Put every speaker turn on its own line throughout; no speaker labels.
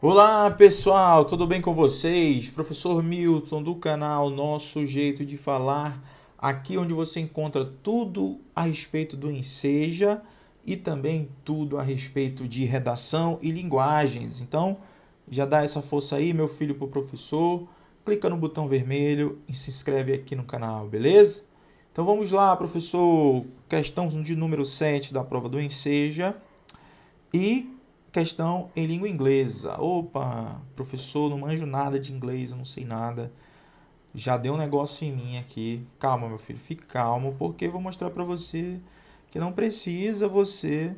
Olá pessoal, tudo bem com vocês? Professor Milton do canal Nosso Jeito de Falar, aqui onde você encontra tudo a respeito do Enseja e também tudo a respeito de redação e linguagens. Então, já dá essa força aí, meu filho, pro professor, clica no botão vermelho e se inscreve aqui no canal, beleza? Então vamos lá, professor, questão de número 7 da prova do Enseja. E questão em língua inglesa. Opa, professor, não manjo nada de inglês, eu não sei nada. Já deu um negócio em mim aqui. Calma, meu filho, fique calmo, porque eu vou mostrar para você que não precisa você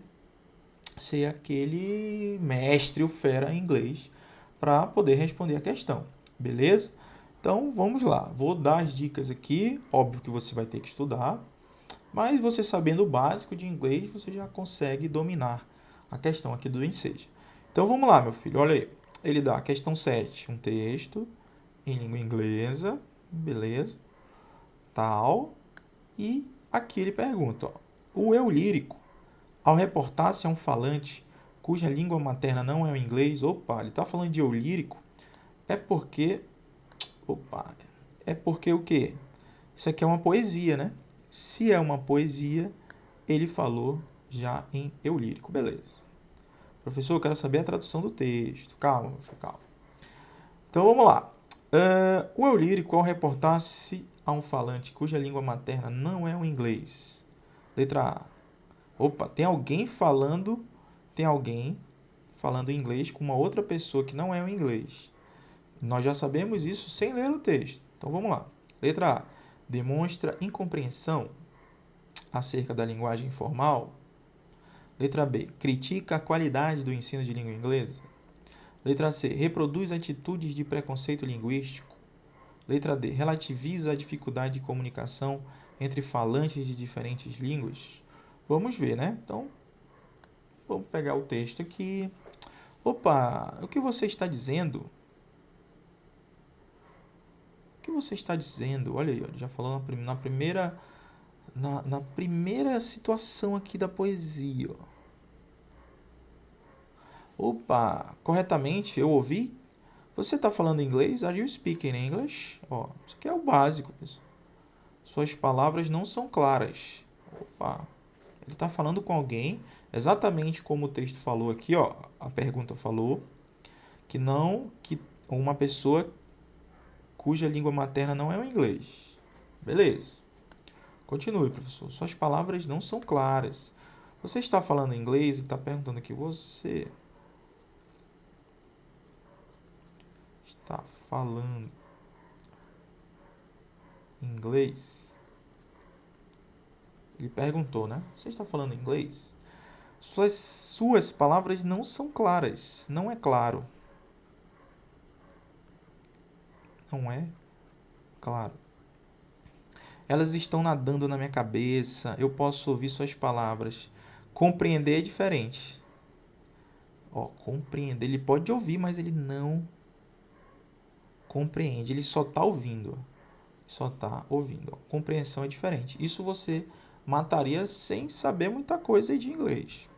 ser aquele mestre ou fera em inglês para poder responder a questão, beleza? Então vamos lá, vou dar as dicas aqui. Óbvio que você vai ter que estudar, mas você sabendo o básico de inglês, você já consegue dominar a questão aqui do Enseja. Então vamos lá, meu filho, olha aí. Ele dá a questão 7, um texto em língua inglesa, beleza, tal. E aqui ele pergunta, ó, o eu lírico, ao reportar-se a um falante cuja língua materna não é o inglês, opa, ele está falando de eu lírico, é porque, opa, é porque o quê? Isso aqui é uma poesia, né? Se é uma poesia, ele falou já em eu lírico, beleza. Professor, eu quero saber a tradução do texto. Calma, meu filho, calma. Então vamos lá. O eu lírico, ao reportar-se a um falante cuja língua materna não é o inglês. Letra A. Opa, tem alguém falando inglês com uma outra pessoa que não é o inglês. Nós já sabemos isso sem ler o texto. Então vamos lá. Letra A. Demonstra incompreensão acerca da linguagem formal. Letra B. Critica a qualidade do ensino de língua inglesa. Letra C. Reproduz atitudes de preconceito linguístico. Letra D. Relativiza a dificuldade de comunicação entre falantes de diferentes línguas. Vamos ver, né? Então, vamos pegar o texto aqui. Opa, o que você está dizendo? O que você está dizendo? Olha aí, ó, já falou na primeira situação aqui da poesia. Opa, corretamente, eu ouvi. Você está falando inglês? Are you speaking English? Ó, isso aqui é o básico, pessoal. Suas palavras não são claras. Opa, ele está falando com alguém, exatamente como o texto falou aqui, ó. A pergunta falou que uma pessoa cuja língua materna não é o inglês. Beleza. Continue, professor. Suas palavras não são claras. Você está falando inglês e está perguntando aqui, você está falando inglês? Ele perguntou, né? Você está falando inglês? Suas palavras não são claras. Não é claro. Não é claro. Elas estão nadando na minha cabeça. Eu posso ouvir suas palavras. Compreender é diferente. Ó, compreender. Ele pode ouvir, mas ele não compreende. Ele só está ouvindo. Só está ouvindo. Ó. Compreensão é diferente. Isso você mataria sem saber muita coisa de inglês.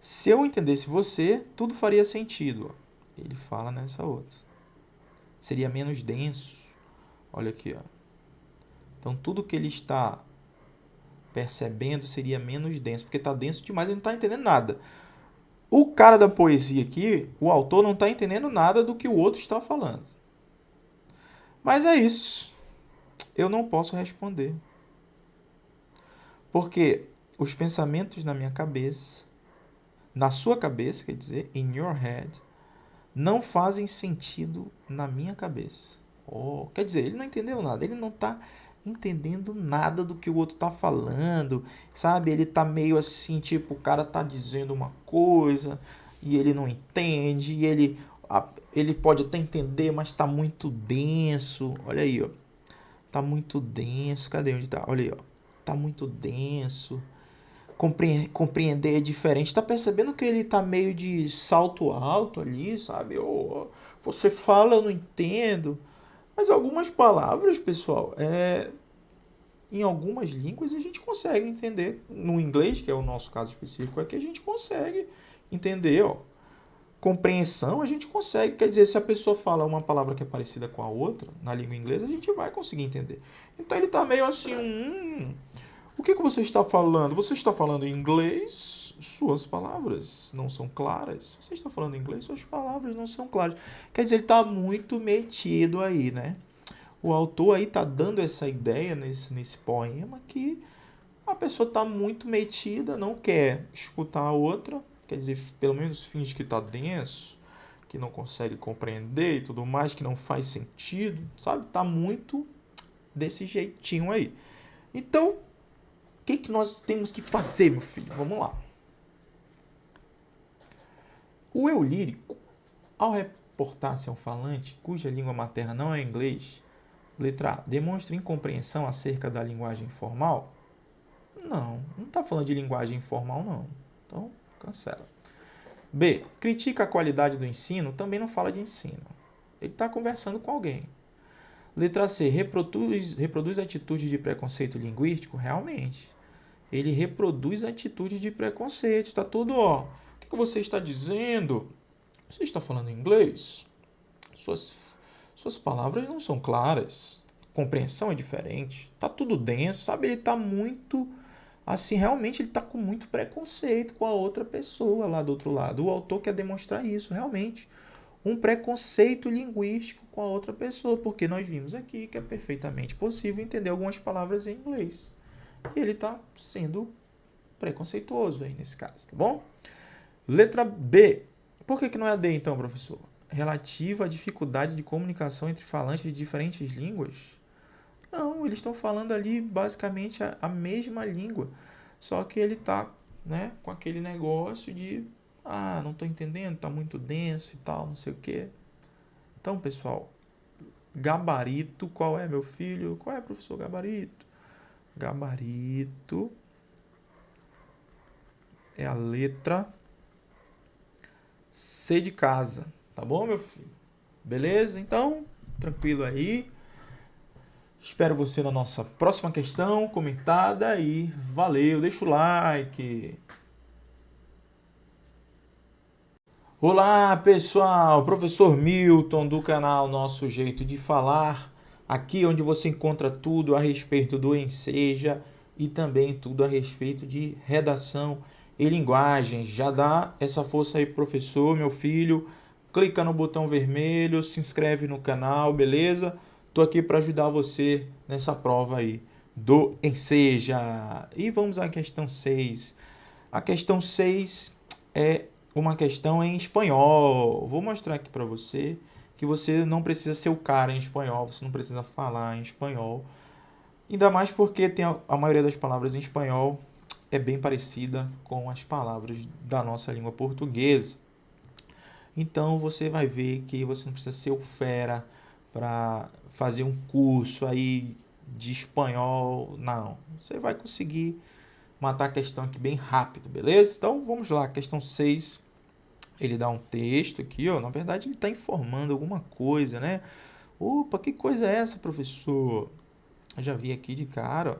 Se eu entendesse você, tudo faria sentido. Ele fala nessa outra. Seria menos denso. Olha aqui, ó. Então, tudo que ele está percebendo seria menos denso, porque está denso demais, ele não está entendendo nada. O cara da poesia aqui, o autor, não está entendendo nada do que o outro está falando. Mas é isso. Eu não posso responder. Porque os pensamentos na minha cabeça, na sua cabeça, quer dizer, in your head, não fazem sentido na minha cabeça. Oh, quer dizer, ele não entendeu nada, ele não está entendendo nada do que o outro está falando, sabe? Ele tá meio assim, tipo, o cara tá dizendo uma coisa e ele não entende, e ele pode até entender, mas tá muito denso. Olha aí, ó. Tá muito denso. Cadê onde tá? Olha aí, ó. Tá muito denso. Compreender é diferente. Tá percebendo que ele tá meio de salto alto ali, sabe? Você fala, eu não entendo. Mas algumas palavras, pessoal, em algumas línguas a gente consegue entender. No inglês, que é o nosso caso específico aqui, a gente consegue entender, ó. Compreensão a gente consegue, quer dizer, se a pessoa fala uma palavra que é parecida com a outra, na língua inglesa, a gente vai conseguir entender. Então ele está meio assim, o que você está falando? Você está falando em inglês? Suas palavras não são claras. Você está falando em inglês? Suas palavras não são claras. Quer dizer, ele está muito metido aí, né? O autor aí está dando essa ideia nesse poema que a pessoa está muito metida, não quer escutar a outra, quer dizer, pelo menos finge que está denso, que não consegue compreender e tudo mais, que não faz sentido, sabe? Está muito desse jeitinho aí. Então, o que nós temos que fazer, meu filho? Vamos lá. O eu lírico, ao reportar-se a um falante cuja língua materna não é inglês, letra A, demonstra incompreensão acerca da linguagem formal? Não está falando de linguagem informal, não. Então, cancela. B, critica a qualidade do ensino, também não fala de ensino. Ele está conversando com alguém. Letra C, reproduz atitudes de preconceito linguístico? Realmente. Ele reproduz atitudes de preconceito. Está tudo, ó. O que você está dizendo? Você está falando inglês? Suas palavras não são claras. Compreensão é diferente. Está tudo denso, sabe? Ele está muito... Assim, realmente ele está com muito preconceito com a outra pessoa lá do outro lado. O autor quer demonstrar isso, realmente. Um preconceito linguístico com a outra pessoa, porque nós vimos aqui que é perfeitamente possível entender algumas palavras em inglês. E ele está sendo preconceituoso aí nesse caso, tá bom? Letra B. Por que não é a D então, professor? Relativa à dificuldade de comunicação entre falantes de diferentes línguas? Não, eles estão falando ali basicamente a mesma língua, só que ele está, né, com aquele negócio de não estou entendendo, está muito denso e tal, não sei o quê. Então, pessoal, gabarito, qual é, meu filho? Qual é, professor, gabarito? Gabarito é a letra C de casa, tá bom, meu filho? Beleza? Então, tranquilo aí. Espero você na nossa próxima questão comentada e valeu, deixa o like. Olá, pessoal, professor Milton do canal Nosso Jeito de Falar, aqui onde você encontra tudo a respeito do Enseja e também tudo a respeito de redação e linguagem. Já dá essa força aí, professor, meu filho, clica no botão vermelho, se inscreve no canal, beleza? Tô aqui para ajudar você nessa prova aí do Enseja. E vamos à questão 6. A questão 6 é uma questão em espanhol. Vou mostrar aqui para você que você não precisa ser o cara em espanhol, você não precisa falar em espanhol. Ainda mais porque tem a maioria das palavras em espanhol é bem parecida com as palavras da nossa língua portuguesa. Então você vai ver que você não precisa ser o fera para fazer um curso aí de espanhol, não. Você vai conseguir matar a questão aqui bem rápido, beleza? Então vamos lá, questão 6. Ele dá um texto aqui, ó. Na verdade, ele está informando alguma coisa, né? Opa, que coisa é essa, professor? Eu já vi aqui de cara, ó,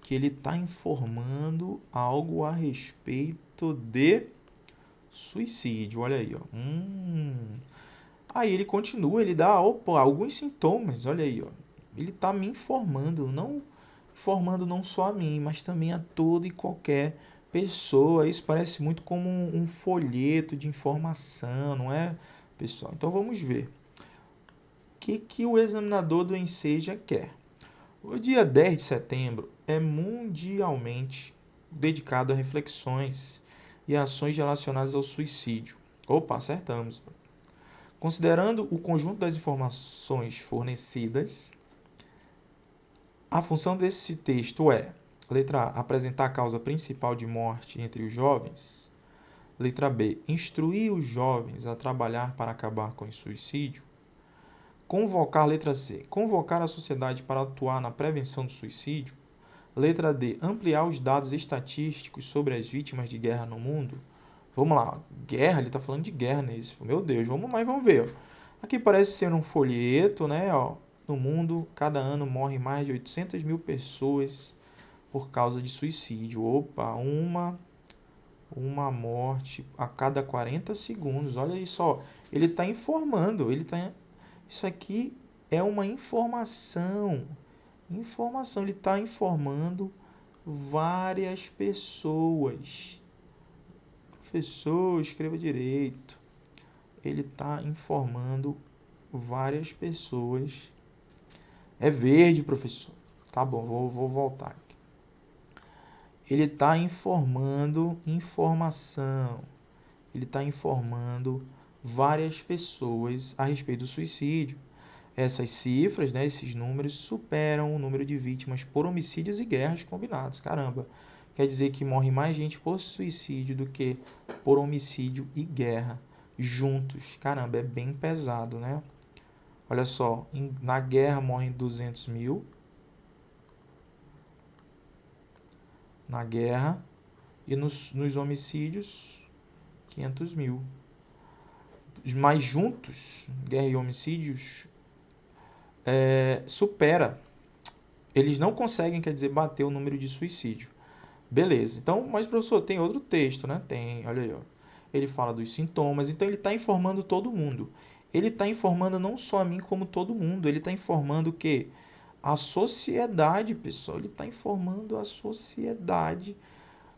que ele está informando algo a respeito de suicídio. Olha aí, ó. Aí ele continua, ele dá, alguns sintomas. Olha aí, ó. Ele está me informando, não só a mim, mas também a todo e qualquer pessoa. Isso parece muito como um folheto de informação, não é, pessoal? Então vamos ver. O que o examinador do Enseja quer? O dia 10 de setembro é mundialmente dedicado a reflexões e ações relacionadas ao suicídio. Opa, acertamos. Considerando o conjunto das informações fornecidas, a função desse texto é: letra A, apresentar a causa principal de morte entre os jovens. Letra B, instruir os jovens a trabalhar para acabar com o suicídio. Letra C, convocar a sociedade para atuar na prevenção do suicídio. Letra D, ampliar os dados estatísticos sobre as vítimas de guerra no mundo. Vamos lá, guerra, ele está falando de guerra nesse. Meu Deus, vamos lá e vamos ver. Aqui parece ser um folheto, né? no mundo, cada ano morrem mais de 800 mil pessoas por causa de suicídio. Opa, uma morte a cada 40 segundos. Olha isso, ó. Ele está informando, isso aqui é uma informação. Informação, ele está informando várias pessoas. Professor, escreva direito. Ele está informando várias pessoas. É verde, professor. Tá bom, vou voltar aqui. Ele está informando informação. Ele está informando várias pessoas a respeito do suicídio. Essas cifras, né, esses números, superam o número de vítimas por homicídios e guerras combinados. Caramba, quer dizer que morre mais gente por suicídio do que por homicídio e guerra juntos. Caramba, é bem pesado, né? Olha só, na guerra morrem 200 mil. Na guerra. E nos homicídios, 500 mil. Mas juntos, guerra e homicídios, supera. Eles não conseguem, quer dizer, bater o número de suicídio. Beleza. Então, mas professor, tem outro texto, né? Tem, olha aí, ó. Ele fala dos sintomas, então ele está informando todo mundo. Ele está informando não só a mim, como todo mundo. Ele está informando o quê? A sociedade, pessoal. Ele está informando a sociedade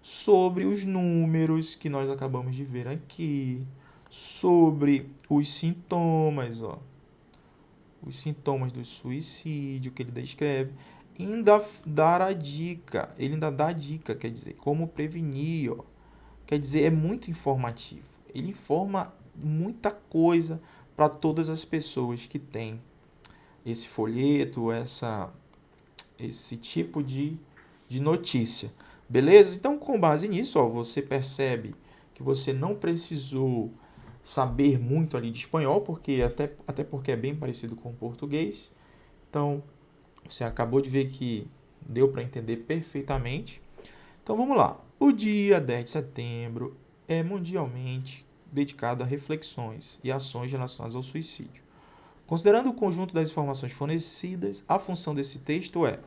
sobre os números que nós acabamos de ver aqui, sobre os sintomas, ó. Os sintomas do suicídio que ele descreve. Ainda dar a dica, ele ainda dá a dica, quer dizer, como prevenir, ó. Quer dizer, é muito informativo. Ele informa muita coisa para todas as pessoas que têm esse folheto, esse tipo de notícia. Beleza? Então, com base nisso, ó, você percebe que você não precisou saber muito ali de espanhol, porque até porque é bem parecido com o português. Então, você acabou de ver que deu para entender perfeitamente. Então, vamos lá. O dia 10 de setembro é mundialmente dedicado a reflexões e ações relacionadas ao suicídio. Considerando o conjunto das informações fornecidas, a função desse texto é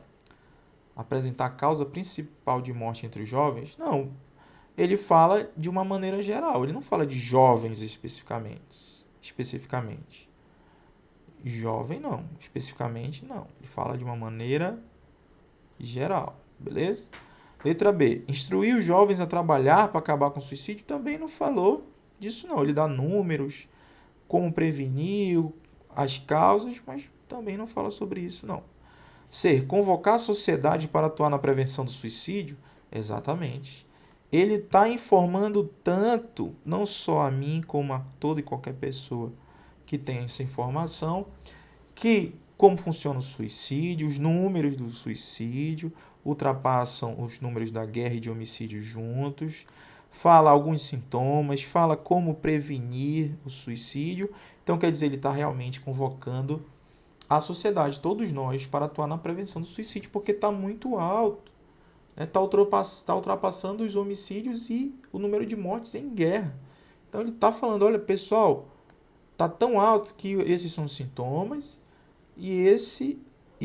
apresentar a causa principal de morte entre os jovens? Não. Ele fala de uma maneira geral. Ele não fala de jovens especificamente. Jovem não. Especificamente não. Ele fala de uma maneira geral. Beleza? Letra B. Instruir os jovens a trabalhar para acabar com o suicídio também não falou disso não. Ele dá números, como prevenir, as causas, mas também não fala sobre isso não. C. Convocar a sociedade para atuar na prevenção do suicídio? Exatamente. Ele está informando tanto, não só a mim, como a toda e qualquer pessoa que tem essa informação, que como funciona o suicídio, os números do suicídio ultrapassam os números da guerra e de homicídio juntos, fala alguns sintomas, fala como prevenir o suicídio. Então, quer dizer, ele está realmente convocando a sociedade, todos nós, para atuar na prevenção do suicídio, porque está muito alto. Está ultrapassando os homicídios e o número de mortes em guerra. Então ele está falando, olha pessoal, está tão alto que esses são os sintomas e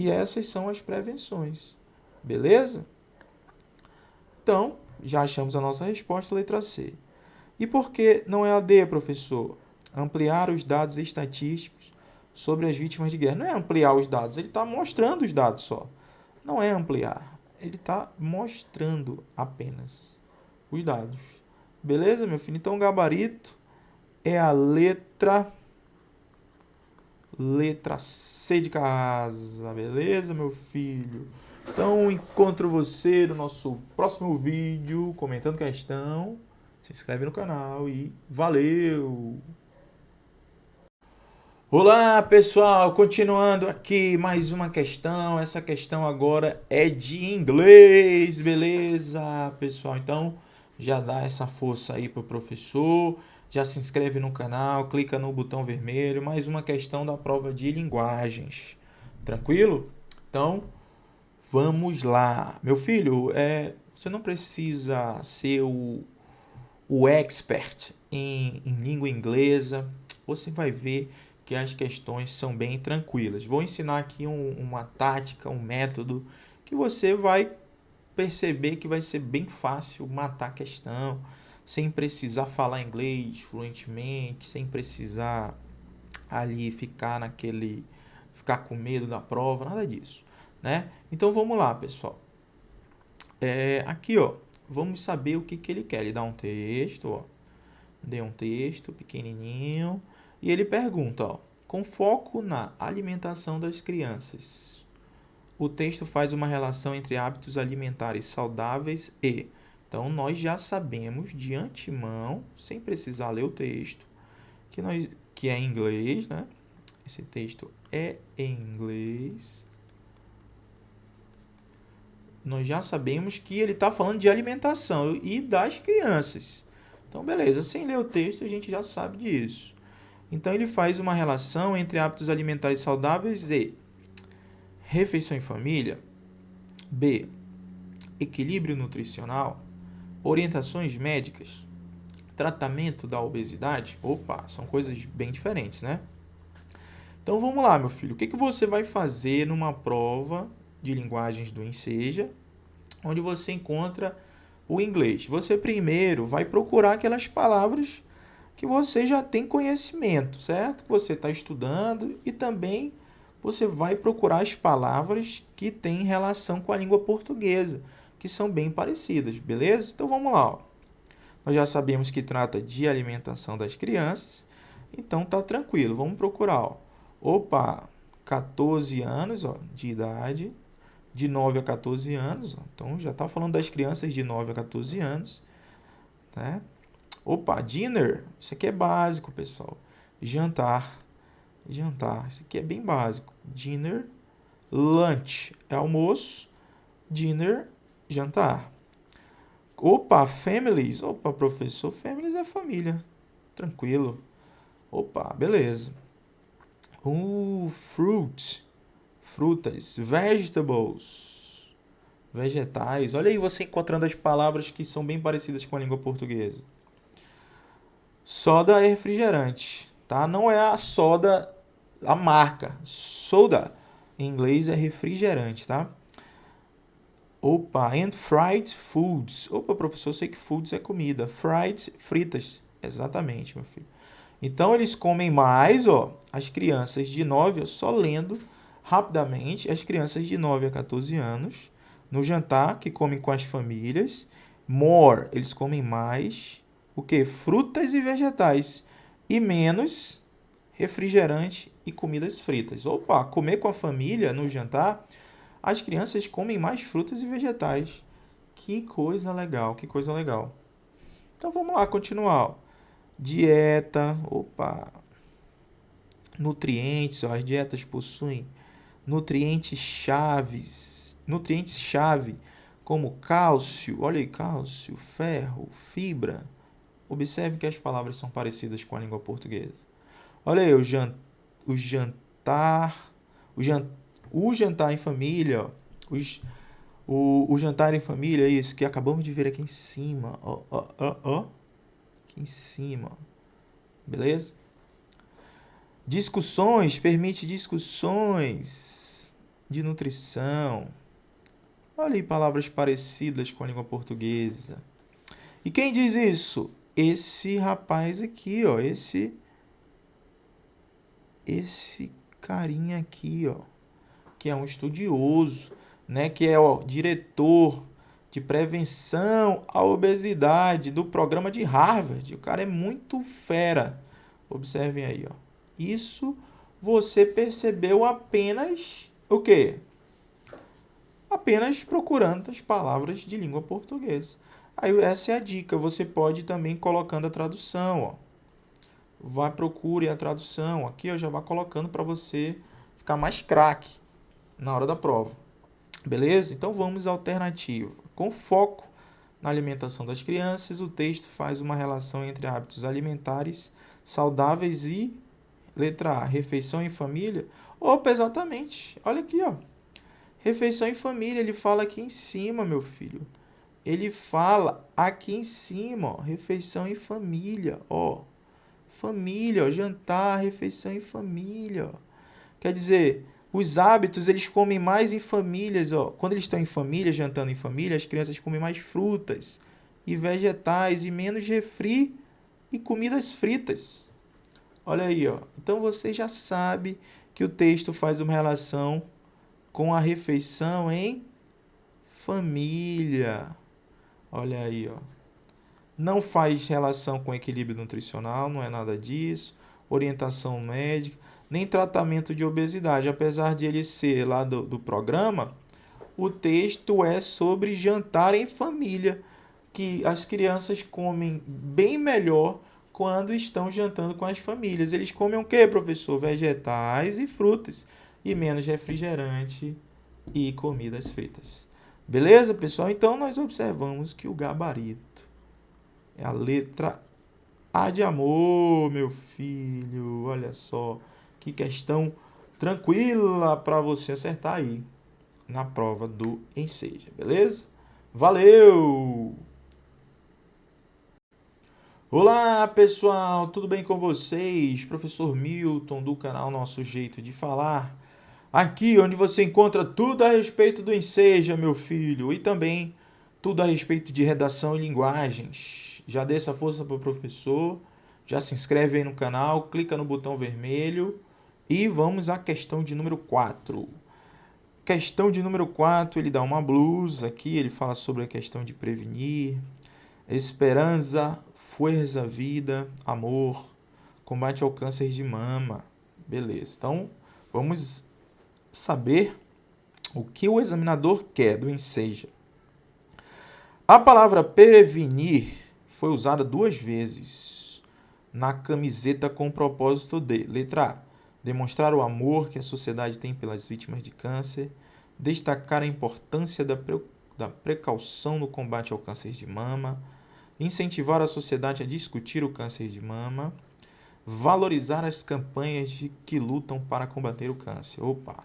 essas são as prevenções. Beleza? Então, já achamos a nossa resposta, letra C. E por que não é a D, professor? Ampliar os dados estatísticos sobre as vítimas de guerra. Não é ampliar os dados, ele está mostrando os dados só. Não é ampliar. Ele está mostrando apenas os dados. Beleza, meu filho? Então, o gabarito é a letra C de casa. Beleza, meu filho? Então, encontro você no nosso próximo vídeo, comentando questão. Se inscreve no canal e valeu! Olá, pessoal, continuando aqui mais uma questão. Essa questão agora é de inglês, beleza, pessoal? Então, já dá essa força aí pro professor, já se inscreve no canal, clica no botão vermelho, mais uma questão da prova de linguagens. Tranquilo? Então, vamos lá. Meu filho, você não precisa ser o expert em língua inglesa. Você vai ver porque as questões são bem tranquilas. Vou ensinar aqui uma tática, um método que você vai perceber que vai ser bem fácil matar a questão, sem precisar falar inglês fluentemente, sem precisar ali ficar com medo da prova, nada disso, né? Então vamos lá, pessoal. Aqui, ó, vamos saber o que ele quer. Ele dá um texto, ó, dê um texto pequenininho e ele pergunta, ó, com foco na alimentação das crianças. O texto faz uma relação entre hábitos alimentares saudáveis e... Então, nós já sabemos de antemão, sem precisar ler o texto, que é em inglês, né? Esse texto é em inglês. Nós já sabemos que ele está falando de alimentação e das crianças. Então, beleza, sem ler o texto, a gente já sabe disso. Então, ele faz uma relação entre hábitos alimentares saudáveis e refeição em família, B, equilíbrio nutricional, orientações médicas, tratamento da obesidade. Opa, são coisas bem diferentes, né? Então vamos lá, meu filho. O que você vai fazer numa prova de linguagens do Enseja, onde você encontra o inglês? Você primeiro vai procurar aquelas palavras que você já tem conhecimento, certo? Que você está estudando, e também você vai procurar as palavras que têm relação com a língua portuguesa, que são bem parecidas, beleza? Então vamos lá, ó. Nós já sabemos que trata de alimentação das crianças, então tá tranquilo. Vamos procurar, ó. Opa, 14 anos, ó, de idade, de 9 a 14 anos, ó. Então já tá falando das crianças de 9 a 14 anos, né? Opa, dinner, isso aqui é básico, pessoal. Jantar, isso aqui é bem básico. Dinner, lunch é almoço, dinner, jantar. Opa, families. Opa, professor, families é família. Tranquilo. Opa, beleza. Fruit. Frutas. Vegetables. Vegetais. Olha aí você encontrando as palavras que são bem parecidas com a língua portuguesa. Soda é refrigerante, tá? Não é a soda, a marca. Soda, em inglês, é refrigerante, tá? Opa, and fried foods. Opa, professor, eu sei que foods é comida. Fried, fritas. Exatamente, meu filho. Então, eles comem mais, ó, as crianças de 9, só lendo rapidamente, as crianças de 9 a 14 anos, no jantar, que comem com as famílias. More, eles comem mais, o quê? Frutas e vegetais. E menos refrigerante e comidas fritas. Opa, comer com a família no jantar, as crianças comem mais frutas e vegetais. Que coisa legal, que coisa legal. Então vamos lá, continuar. Dieta, opa. Nutrientes, ó, as dietas possuem nutrientes-chave, como cálcio, olha aí, cálcio, ferro, fibra. Observe que as palavras são parecidas com a língua portuguesa. Olha aí, o jantar, o jantar em família, o jantar em família, isso que acabamos de ver aqui em cima, ó, aqui em cima, beleza? Discussões, permite discussões de nutrição. Olha aí, palavras parecidas com a língua portuguesa. E quem diz isso? Esse rapaz aqui, ó, esse carinha aqui, ó, que é um estudioso, né, que é o diretor de prevenção à obesidade do programa de Harvard. O cara é muito fera. Observem aí, ó. Isso você percebeu apenas o quê? Apenas procurando as palavras de língua portuguesa. Aí essa é a dica. Você pode também colocando a tradução, ó. Vai, procure a tradução. Aqui eu já vou colocando para você ficar mais craque na hora da prova. Beleza? Então vamos à alternativa. Com foco na alimentação das crianças, o texto faz uma relação entre hábitos alimentares saudáveis e letra A, refeição em família. Opa, exatamente. Olha aqui, ó. Refeição em família, ele fala aqui em cima, meu filho. Ele fala aqui em cima, ó, refeição em família, ó. Família, ó, jantar, refeição em família, ó. Quer dizer, os hábitos, eles comem mais em famílias, ó. Quando eles estão em família, jantando em família, as crianças comem mais frutas e vegetais e menos refri e comidas fritas. Olha aí, ó. Então você já sabe que o texto faz uma relação com a refeição em família. Olha aí, ó. Não faz relação com equilíbrio nutricional, não é nada disso. Orientação médica, nem tratamento de obesidade. Apesar de ele ser lá do programa, o texto é sobre jantar em família, que as crianças comem bem melhor quando estão jantando com as famílias. Eles comem o quê, professor? Vegetais e frutas, e menos refrigerante e comidas fritas. Beleza, pessoal? Então, nós observamos que o gabarito é a letra A de amor, meu filho. Olha só, que questão tranquila para você acertar aí na prova do Enseja, beleza? Valeu! Olá, pessoal, tudo bem com vocês? Professor Milton, do canal Nosso Jeito de Falar. Aqui onde você encontra tudo a respeito do Enseja, meu filho, e também tudo a respeito de redação e linguagens. Já dê essa força para o professor, já se inscreve aí no canal, clica no botão vermelho e vamos à questão de número 4. Questão de número 4, ele dá uma blusa aqui, ele fala sobre a questão de prevenir, esperança, força, vida, amor, combate ao câncer de mama. Beleza, então vamos saber o que o examinador quer do Enseja. A palavra prevenir foi usada 2 vezes na camiseta com o propósito de, letra A, demonstrar o amor que a sociedade tem pelas vítimas de câncer, destacar a importância da precaução no combate ao câncer de mama, incentivar a sociedade a discutir o câncer de mama, valorizar as campanhas que lutam para combater o câncer. Opa!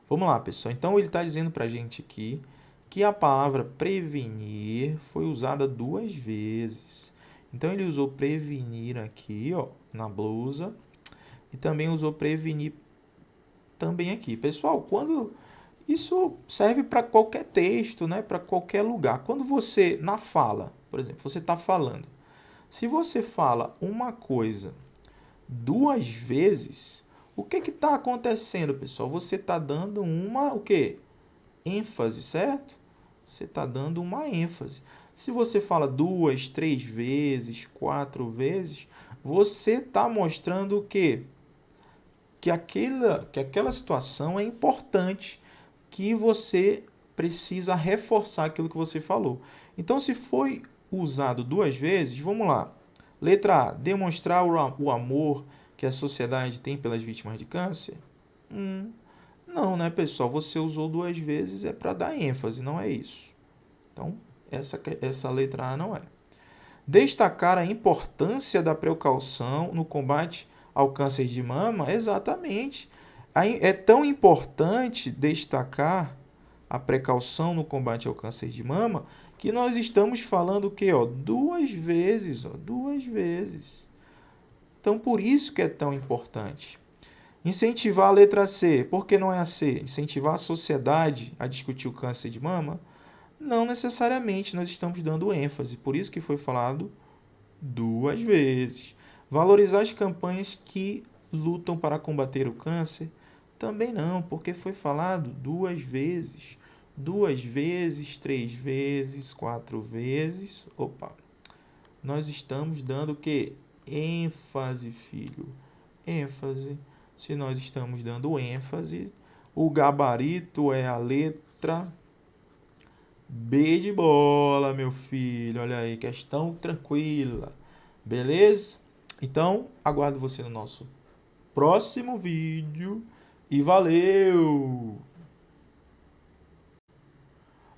Vamos lá, pessoal. Então, ele está dizendo para a gente aqui que a palavra prevenir foi usada 2 vezes. Então, ele usou prevenir aqui, ó, na blusa, e também usou prevenir também aqui. Pessoal, quando isso serve para qualquer texto, né? Para qualquer lugar. Quando você, na fala, por exemplo, você está falando. Se você fala uma coisa 2 vezes, o que está acontecendo, pessoal? Você está dando uma, o quê? ênfase, certo? Você está dando uma ênfase. Se você fala 2, 3 vezes, 4 vezes, você está mostrando o quê? Que aquela situação é importante, que você precisa reforçar aquilo que você falou. Então, se foi usado 2 vezes, vamos lá. Letra A, demonstrar o amor que a sociedade tem pelas vítimas de câncer? Não, né, pessoal? Você usou 2 vezes, é para dar ênfase, não é isso. Então, essa letra A não é. Destacar a importância da precaução no combate ao câncer de mama? Exatamente. É tão importante destacar a precaução no combate ao câncer de mama que nós estamos falando o quê? 2 vezes, 2 vezes. Então, por isso que é tão importante. Incentivar a letra C. Por que não é a C? Incentivar a sociedade a discutir o câncer de mama? Não necessariamente, nós estamos dando ênfase. Por isso que foi falado 2 vezes. Valorizar as campanhas que lutam para combater o câncer? Também não, porque foi falado 2 vezes. 2 vezes, 3 vezes, 4 vezes. Opa! Nós estamos dando o quê? ênfase, filho. ênfase. Se nós estamos dando ênfase, o gabarito é a letra B de bola, meu filho. Olha aí, questão tranquila. Beleza? Então, aguardo você no nosso próximo vídeo. E valeu!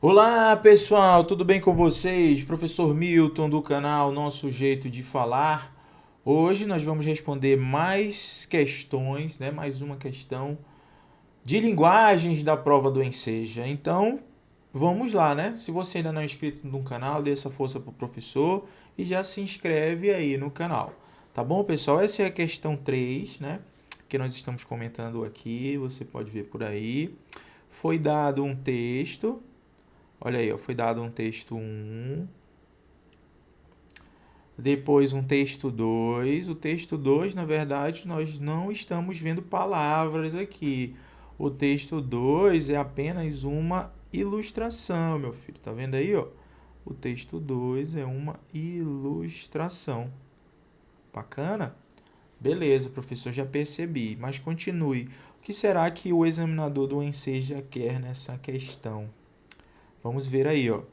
Olá, pessoal, tudo bem com vocês? Professor Milton do canal Nosso Jeito de Falar. Hoje nós vamos responder mais questões, né? Mais uma questão de linguagens da prova do Enseja. Então, vamos lá, né? Se você ainda não é inscrito no canal, dê essa força para o professor e já se inscreve aí no canal. Tá bom, pessoal? Essa é a questão 3, né? Que nós estamos comentando aqui, você pode ver por aí. Foi dado um texto, olha aí, ó, foi dado um texto 1, depois um texto 2. O texto 2, na verdade, nós não estamos vendo palavras aqui. O texto 2 é apenas uma ilustração, meu filho. Tá vendo aí, ó? O texto 2 é uma ilustração. Bacana? Beleza, professor, já percebi, mas continue. O que será que o examinador do Enseja quer nessa questão? Vamos ver aí, ó.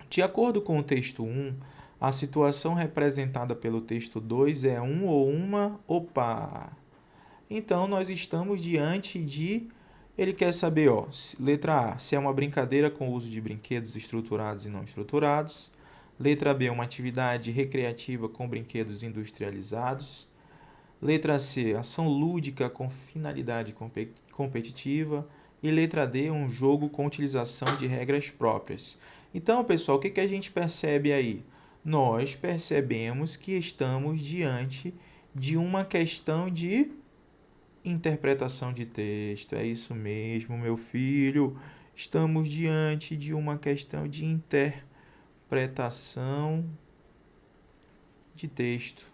De acordo com o texto 1, a situação representada pelo texto 2 é um ou uma opa. Então, nós estamos diante de... Ele quer saber, ó, letra A, se é uma brincadeira com o uso de brinquedos estruturados e não estruturados. Letra B, uma atividade recreativa com brinquedos industrializados. Letra C, ação lúdica com finalidade competitiva. E letra D, um jogo com utilização de regras próprias. Então, pessoal, o que a gente percebe aí? Nós percebemos que estamos diante de uma questão de interpretação de texto. É isso mesmo, meu filho. Estamos diante de uma questão de interpretação de texto.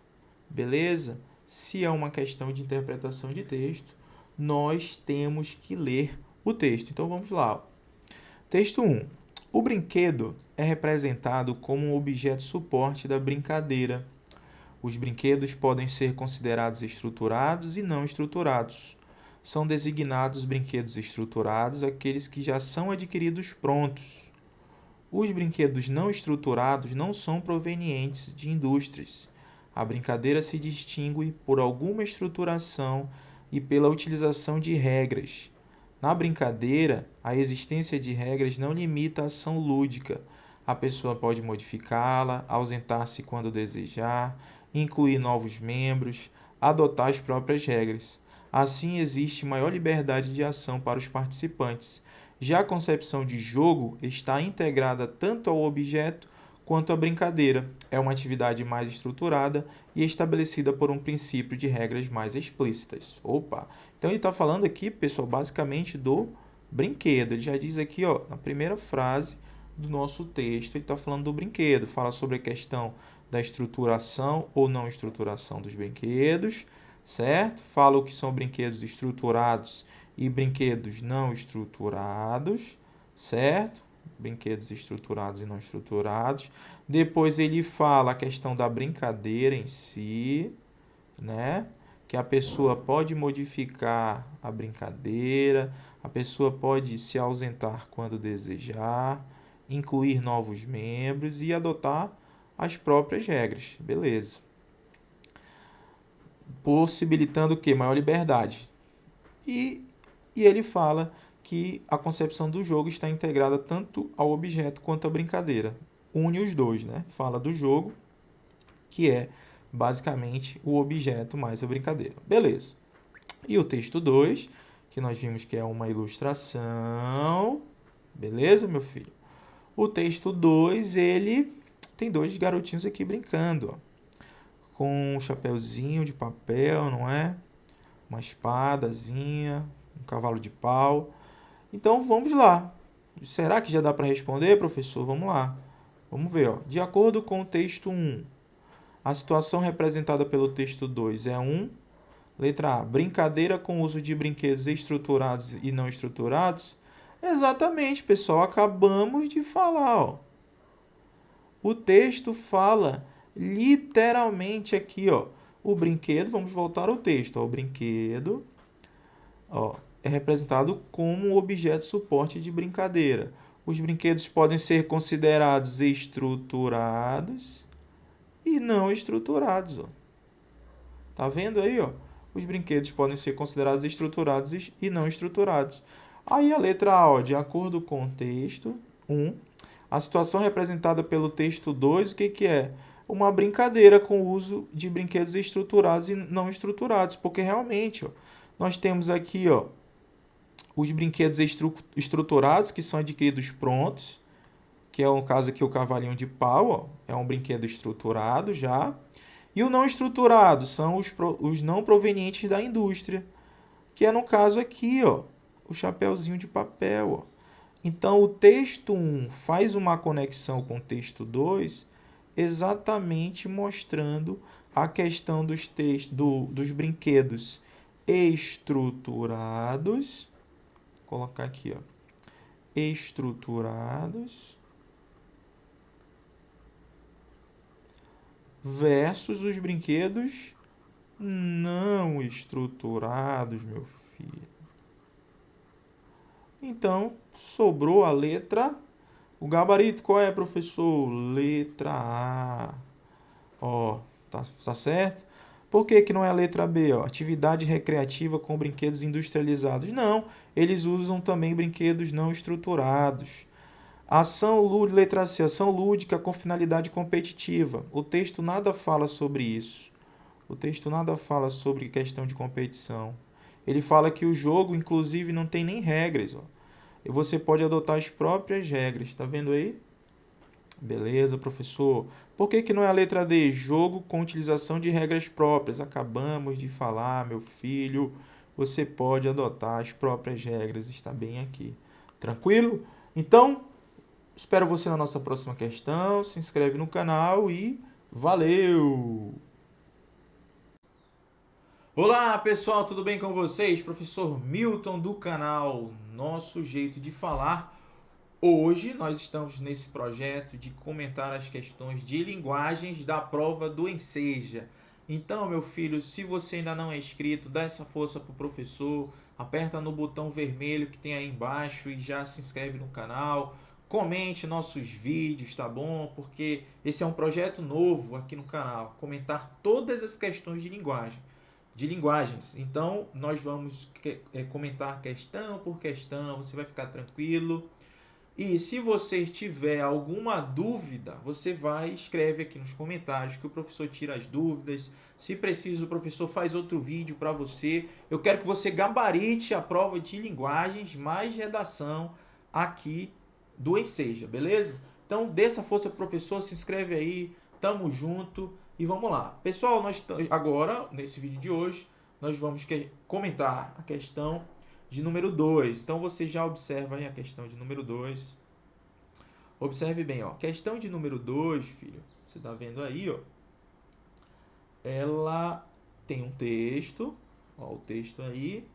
Beleza? Se é uma questão de interpretação de texto, nós temos que ler o texto. Então vamos lá. Texto 1. O brinquedo é representado como um objeto suporte da brincadeira. Os brinquedos podem ser considerados estruturados e não estruturados. São designados brinquedos estruturados aqueles que já são adquiridos prontos. Os brinquedos não estruturados não são provenientes de indústrias. A brincadeira se distingue por alguma estruturação e pela utilização de regras. Na brincadeira, a existência de regras não limita a ação lúdica. A pessoa pode modificá-la, ausentar-se quando desejar, incluir novos membros, adotar as próprias regras. Assim, existe maior liberdade de ação para os participantes. Já a concepção de jogo está integrada tanto ao objeto quanto à brincadeira. É uma atividade mais estruturada e estabelecida por um princípio de regras mais explícitas. Opa! Então ele está falando aqui, pessoal, basicamente do brinquedo. Ele já diz aqui, ó, na primeira frase do nosso texto, ele está falando do brinquedo. Fala sobre a questão da estruturação ou não estruturação dos brinquedos, certo? Fala o que são brinquedos estruturados e brinquedos não estruturados, certo? Brinquedos estruturados e não estruturados. Depois ele fala a questão da brincadeira em si, né? Que a pessoa pode modificar a brincadeira, a pessoa pode se ausentar quando desejar, incluir novos membros e adotar as próprias regras, beleza? Possibilitando o quê? Maior liberdade. E ele fala que a concepção do jogo está integrada tanto ao objeto quanto à brincadeira. Une os dois, né? Fala do jogo, que é basicamente o objeto mais a brincadeira. Beleza. E o texto 2, que nós vimos que é uma ilustração. Beleza, meu filho? O texto 2, ele tem dois garotinhos aqui brincando, ó, com um chapeuzinho de papel, não é? Uma espadazinha, um cavalo de pau. Então vamos lá. Será que já dá para responder, professor? Vamos lá. Vamos ver, ó. De acordo com o texto 1, a situação representada pelo texto 2 é letra A, brincadeira com uso de brinquedos estruturados e não estruturados. Exatamente, pessoal, acabamos de falar, ó. O texto fala literalmente aqui, ó. O brinquedo, vamos voltar ao texto, ó. O brinquedo, ó, é representado como um objeto suporte de brincadeira. Os brinquedos podem ser considerados estruturados e não estruturados, ó. Tá vendo aí, ó? Os brinquedos podem ser considerados estruturados e não estruturados. Aí a letra A, ó, de acordo com o texto 1, a situação representada pelo texto 2, o que é? Uma brincadeira com o uso de brinquedos estruturados e não estruturados, porque realmente, ó, nós temos aqui, ó, os brinquedos estruturados que são adquiridos prontos, que é o caso aqui o cavalinho de pau, ó, é um brinquedo estruturado já. E o não estruturado são os não provenientes da indústria, que é no caso aqui, ó, o chapeuzinho de papel. Ó. Então, o texto 1 faz uma conexão com o texto 2, exatamente mostrando a questão dos brinquedos estruturados. Vou colocar aqui, ó, estruturados versus os brinquedos não estruturados, meu filho. Então, sobrou a letra. O gabarito qual é, professor? Letra A. Ó, tá certo? Por que que não é a letra B? Ó? Atividade recreativa com brinquedos industrializados. Não, eles usam também brinquedos não estruturados. Letra C, ação lúdica com finalidade competitiva. O texto nada fala sobre isso. O texto nada fala sobre questão de competição. Ele fala que o jogo, inclusive, não tem nem regras. Ó. E você pode adotar as próprias regras. Tá vendo aí? Beleza, professor. Por que que não é a letra D? Jogo com utilização de regras próprias. Acabamos de falar, meu filho. Você pode adotar as próprias regras. Está bem aqui. Tranquilo? Então, espero você na nossa próxima questão. Se inscreve no canal e valeu! Olá pessoal, tudo bem com vocês? Professor Milton do canal Nosso Jeito de Falar. Hoje nós estamos nesse projeto de comentar as questões de linguagens da prova do Enseja. Então, meu filho, se você ainda não é inscrito, dá essa força pro professor, aperta no botão vermelho que tem aí embaixo e já se inscreve no canal. Comente nossos vídeos, tá bom? Porque esse é um projeto novo aqui no canal, comentar todas as questões de linguagens. Então, nós vamos comentar questão por questão, você vai ficar tranquilo. E se você tiver alguma dúvida, você vai escreve aqui nos comentários que o professor tira as dúvidas. Se preciso, o professor faz outro vídeo para você. Eu quero que você gabarite a prova de linguagens mais redação aqui do Enseja, beleza? Então, dê essa força pro professor, se inscreve aí, tamo junto e vamos lá. Pessoal, nós agora, nesse vídeo de hoje, nós vamos comentar a questão de número 2. Então, você já observa aí a questão de número 2. Observe bem, ó. Questão de número 2, filho, você tá vendo aí, ó. Ela tem um texto, ó, o texto aí,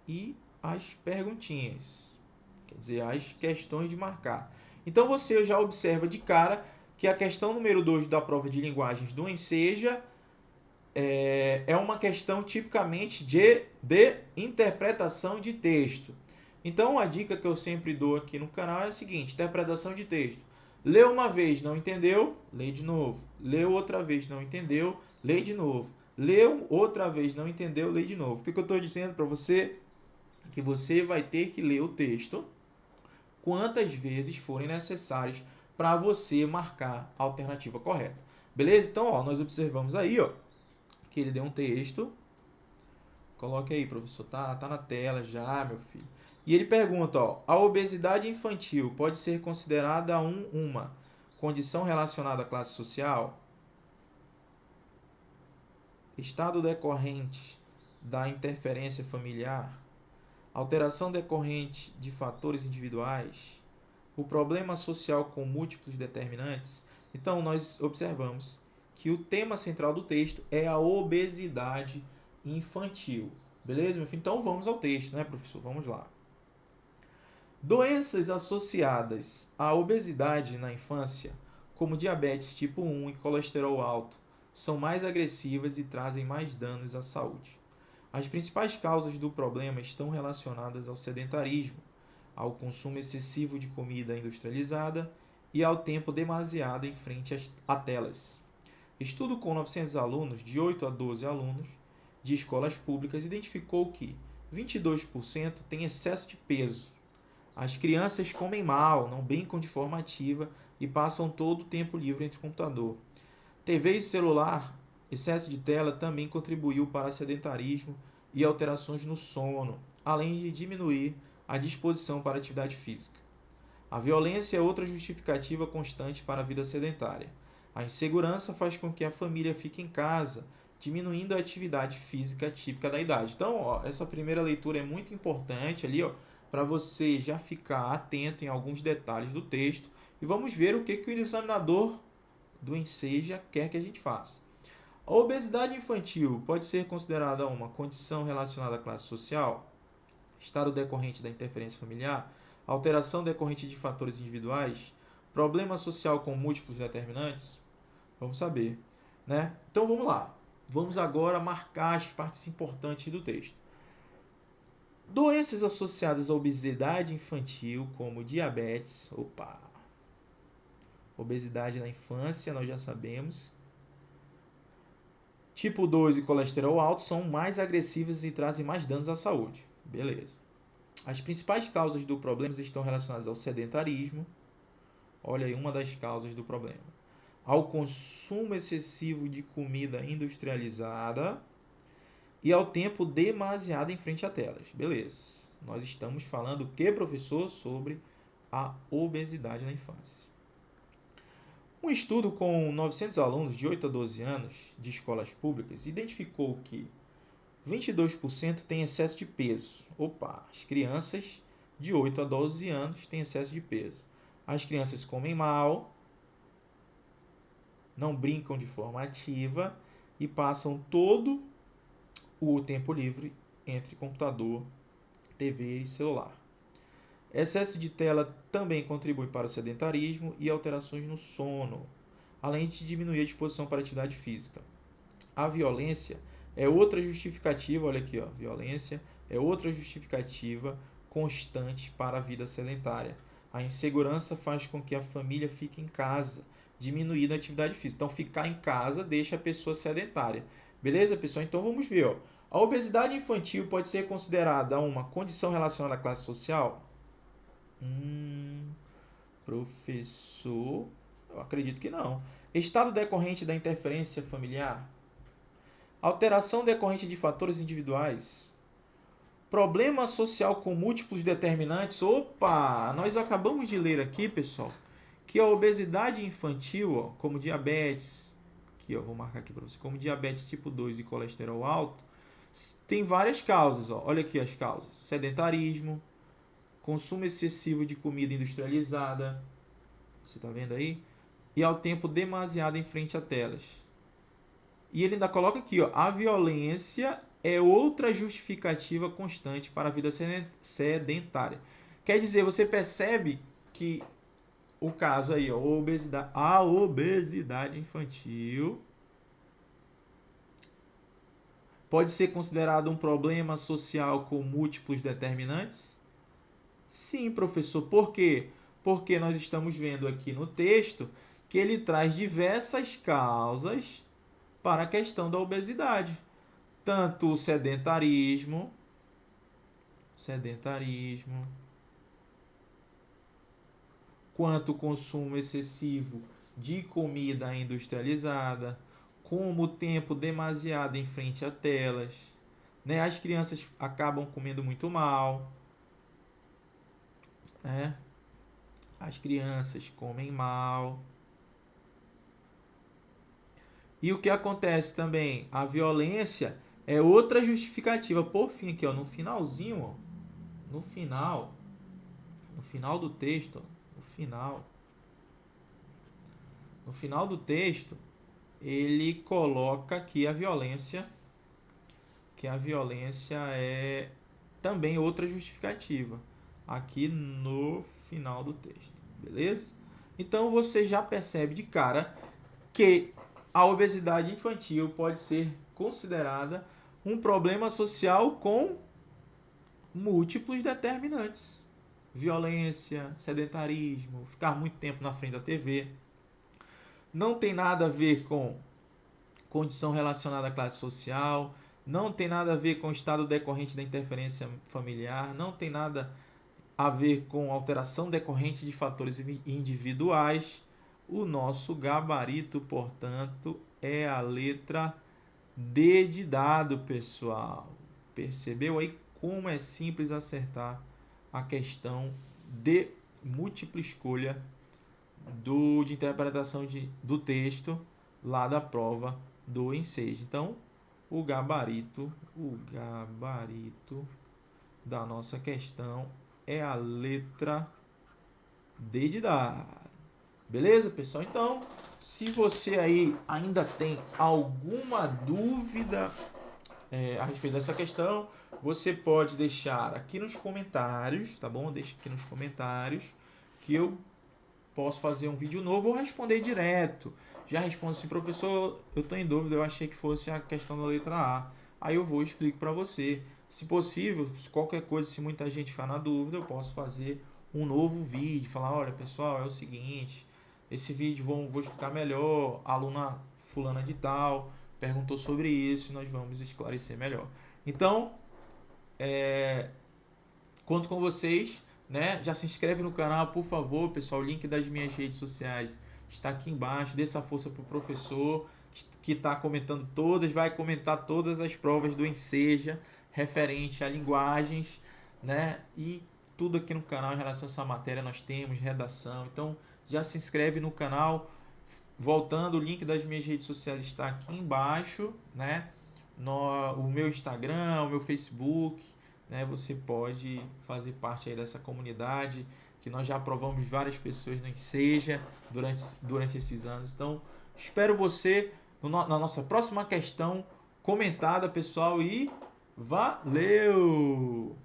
e as perguntinhas. Quer dizer, as questões de marcar. Então, você já observa de cara que a questão número 2 da prova de linguagens do Enseja é uma questão tipicamente de interpretação de texto. Então, a dica que eu sempre dou aqui no canal é a seguinte: interpretação de texto. Leu uma vez, não entendeu? Lê de novo. Leu outra vez, não entendeu? Lê de novo. Leu outra vez, não entendeu? Lê de novo. O que eu estou dizendo para você? Que você vai ter que ler o texto quantas vezes forem necessárias para você marcar a alternativa correta. Beleza? Então, ó, nós observamos aí, ó, que ele deu um texto. Coloque aí, professor. Tá na tela já, meu filho. E ele pergunta, ó, a obesidade infantil pode ser considerada uma condição relacionada à classe social? Estado decorrente da interferência familiar? Alteração decorrente de fatores individuais? O problema social com múltiplos determinantes? Então, nós observamos que o tema central do texto é a obesidade infantil. Beleza, meu filho? Então, vamos ao texto, né, professor? Vamos lá. Doenças associadas à obesidade na infância, como diabetes tipo 1 e colesterol alto, são mais agressivas e trazem mais danos à saúde. As principais causas do problema estão relacionadas ao sedentarismo, ao consumo excessivo de comida industrializada e ao tempo demasiado em frente a telas. Estudo com 900 alunos, de 8 a 12 alunos, de escolas públicas, identificou que 22% têm excesso de peso. As crianças comem mal, não brincam de forma ativa e passam todo o tempo livre entre o computador. TV e celular, excesso de tela também contribuiu para sedentarismo e alterações no sono, além de diminuir a disposição para a atividade física. A violência é outra justificativa constante para a vida sedentária. A insegurança faz com que a família fique em casa, diminuindo a atividade física típica da idade. Então, ó, essa primeira leitura é muito importante ali, ó, para você já ficar atento em alguns detalhes do texto e vamos ver o que o examinador do Enseja quer que a gente faça. A obesidade infantil pode ser considerada uma condição relacionada à classe social, estado decorrente da interferência familiar, alteração decorrente de fatores individuais, problema social com múltiplos determinantes? Vamos saber, né? Então vamos lá. Vamos agora marcar as partes importantes do texto. Doenças associadas à obesidade infantil, como diabetes, obesidade na infância, nós já sabemos. Tipo 2 e colesterol alto são mais agressivas e trazem mais danos à saúde. Beleza. As principais causas do problema estão relacionadas ao sedentarismo. Olha aí uma das causas do problema. Ao consumo excessivo de comida industrializada e ao tempo demasiado em frente a telas. Beleza. Nós estamos falando o que, professor? Sobre a obesidade na infância. Um estudo com 900 alunos de 8 a 12 anos de escolas públicas identificou que 22% têm excesso de peso. As crianças de 8 a 12 anos têm excesso de peso. As crianças comem mal, não brincam de forma ativa e passam todo o tempo livre entre computador, TV e celular. Excesso de tela também contribui para o sedentarismo e alterações no sono, além de diminuir a disposição para a atividade física. A violência é outra justificativa, olha aqui, ó, violência é outra justificativa constante para a vida sedentária. A insegurança faz com que a família fique em casa, diminuindo a atividade física. Então, ficar em casa deixa a pessoa sedentária. Beleza, pessoal? Então, vamos ver. Ó. A obesidade infantil pode ser considerada uma condição relacionada à classe social? Professor, eu acredito que não. Estado decorrente da interferência familiar? Alteração decorrente de fatores individuais? Problema social com múltiplos determinantes? Nós acabamos de ler aqui, pessoal, que a obesidade infantil, ó, como diabetes, aqui, ó, vou marcar aqui para você, como diabetes tipo 2 e colesterol alto, tem várias causas. Ó. Olha aqui as causas. Sedentarismo, consumo excessivo de comida industrializada, você está vendo aí? E ao tempo demasiado em frente a telas. E ele ainda coloca aqui, ó, a violência é outra justificativa constante para a vida sedentária. Quer dizer, você percebe que o caso aí, ó, a obesidade infantil pode ser considerado um problema social com múltiplos determinantes? Sim, professor. Por quê? Porque nós estamos vendo aqui no texto que ele traz diversas causas para a questão da obesidade. Tanto o sedentarismo, quanto o consumo excessivo de comida industrializada, como o tempo demasiado em frente a telas, né? As crianças acabam comendo muito mal, né? As crianças comem mal. E o que acontece também? A violência é outra justificativa. Por fim, aqui, ó, no finalzinho, ó, no final do texto, ó, no final do texto, ele coloca que a violência é também outra justificativa aqui no final do texto, beleza? Então você já percebe de cara que a obesidade infantil pode ser considerada um problema social com múltiplos determinantes. Violência, sedentarismo, ficar muito tempo na frente da TV. Não tem nada a ver com condição relacionada à classe social, não tem nada a ver com o estado decorrente da interferência familiar, não tem nada a ver com alteração decorrente de fatores individuais. O nosso gabarito, portanto, é a letra D de dado, pessoal. Percebeu aí como é simples acertar a questão de múltipla escolha de interpretação do texto lá da prova do Enseja. Então, o gabarito da nossa questão é a letra D de dado. Beleza, pessoal? Então, se você aí ainda tem alguma dúvida a respeito dessa questão, você pode deixar aqui nos comentários, tá bom? Deixa aqui nos comentários que eu posso fazer um vídeo novo ou responder direto. Já respondo assim, professor, eu estou em dúvida, eu achei que fosse a questão da letra A. Aí eu vou e explico para você. Se possível, qualquer coisa, se muita gente ficar na dúvida, eu posso fazer um novo vídeo, falar, olha pessoal, é o seguinte, esse vídeo vou explicar melhor, a aluna fulana de tal perguntou sobre isso, nós vamos esclarecer melhor. Então, conto com vocês, né? Já se inscreve no canal, por favor, pessoal. O link das minhas redes sociais está aqui embaixo. Dê essa força pro professor que está comentando todas, vai comentar todas as provas do Enseja referente a linguagens, né? E tudo aqui no canal em relação a essa matéria nós temos redação. Então, já se inscreve no canal. Voltando, o link das minhas redes sociais está aqui embaixo, né? O meu Instagram, o meu Facebook, né? Você pode fazer parte aí dessa comunidade que nós já aprovamos várias pessoas no Enseja durante esses anos. Então, espero você na nossa próxima questão comentada, pessoal, e valeu!